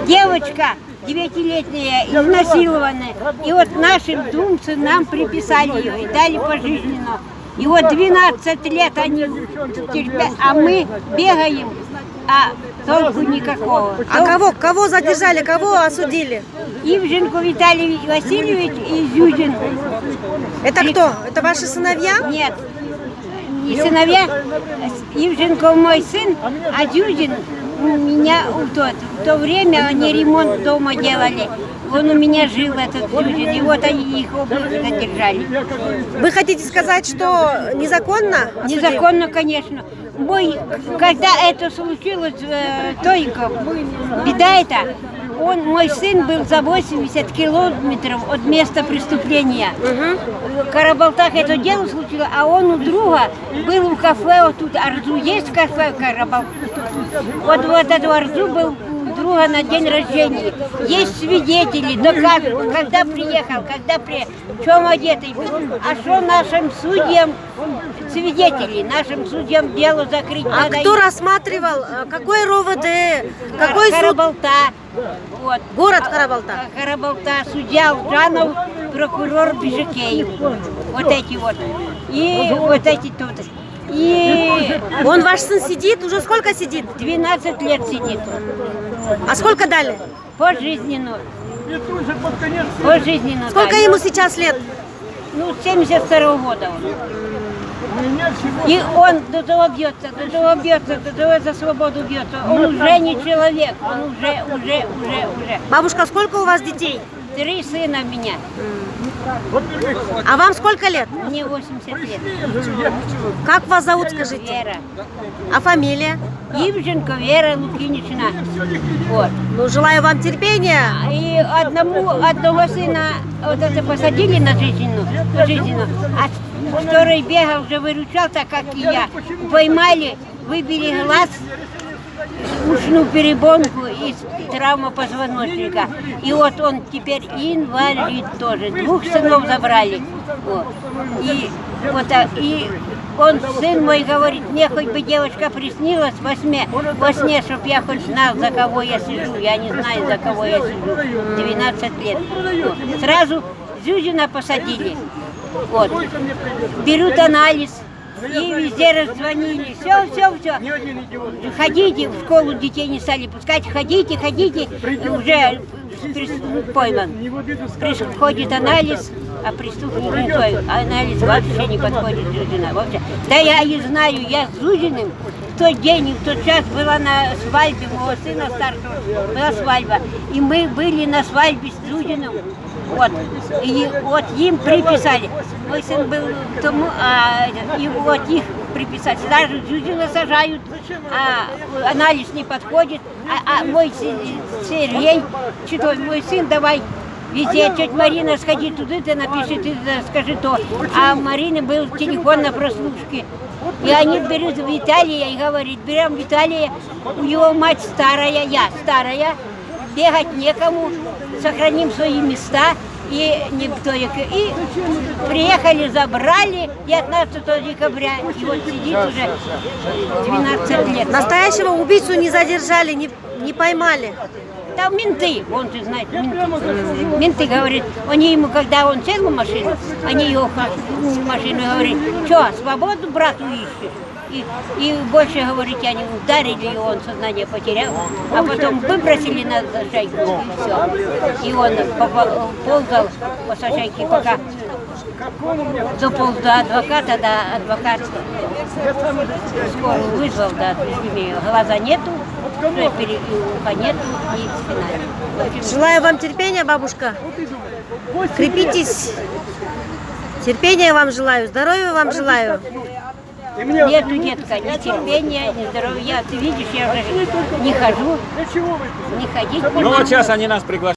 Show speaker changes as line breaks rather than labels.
девочка 9-летняя, изнасилованная. И вот нашим думцам нам приписали ее и дали пожизненно. И вот 12 лет они терпят, а мы бегаем, а толку никакого.
А кого задержали, кого осудили?
Ивженко Виталий Васильевич и Зюзин.
Это кто? Это ваши сыновья?
Нет, не сыновья. Ивженко мой сын, а Зюзин у меня в то время они ремонт дома делали. Он у меня жил, этот Зюзин, и вот они их оба задержали.
Вы хотите сказать, что незаконно?
Незаконно, конечно. Когда это случилось, только беда это, мой сын был за 80 километров от места преступления. В Карабалтах это дело случилось, а он у друга был в кафе, вот тут Арзу есть кафе в Карабалтах. Вот этот Арзу был у друга на день рождения. Есть свидетели, доказывают, когда приехал, в чем одетый был. А что нашим судьям, свидетели, нашим судьям дело закрыть
А
надо.
кто рассматривал? Какой РОВД? Какой суд?
Карабалта. Вот.
Город Карабалта.
Карабалта, судья Алжанов, прокурор Бежикеев. Вот эти вот. И вот эти тут. И
Он ваш сын сидит? Уже сколько сидит?
12 лет сидит.
А сколько дали?
Пожизненно. Пожизненно.
Сколько
дали.
ему сейчас лет?
Ну, 72-го года он. И он до того бьется, до того за свободу бьется. Он уже не человек, он уже.
Бабушка, сколько у вас детей?
3 сына у меня.
А вам сколько лет?
Мне 80 лет.
Как вас зовут, скажите?
Вера.
А фамилия?
Ивженко Вера Лукинична. Вот.
Ну, желаю вам терпения.
И одного сына вот это посадили на пожизненно, а который бегал, уже выручал, так как и я. Поймали, выбили глаз, ушную перебонку и травма позвоночника. И вот он теперь инвалид тоже. 2 сынов забрали. Вот. И он, сын мой, говорит, мне хоть бы девочка приснилась во сне, чтоб я хоть знал, за кого я сижу. Я не знаю, за кого я сижу. 12 лет. Вот. Сразу Зюзина посадили. Вот. Берут анализ. И везде раззвонили. Все. Ходите, в школу детей не стали пускать. Ходите. Уже пойман. Приходит анализ, а преступник не той. Анализ вообще не подходит Зюзина. Вообще. Да я и знаю, я с Зюзиным в тот день и в тот час была на свадьбе моего сына старшего. Была свадьба. И мы были на свадьбе с Зюзиным. Вот. И вот им приписали. Мой сын был тому, и вот их приписали. Даже Зюзина сажают, а анализ не подходит. А мой Сергей, мой сын, давай везде, тетя Марина, сходи туда, ты напиши, ты скажи то. А у Марины был телефон на прослушке. И они берут Виталия и говорят, берем Виталия, у его мать старая, я старая, бегать некому, сохраним свои места. И приехали, забрали 15 декабря, и вот сидит уже 12 лет.
Настоящего убийцу не задержали, не поймали.
Там менты, он же знает, менты говорят, они ему, когда он сел в машину, они его в машину говорят, что, свободу брату ищешь? И больше, говорите, они ударили, и он сознание потерял, а потом выбросили на шайку, и все. И он ползал по шайке, пока дополз до адвоката, адвокат скорую вызвал, отвезли, глаза нету, уха нету и спина.
Желаю вам терпения, бабушка. Крепитесь. Терпения вам желаю, здоровья вам желаю.
Нету, детка, ни терпения, ни здоровья. Ты видишь, я уже не хожу, не ходить.
Ну вот сейчас они нас приглашают.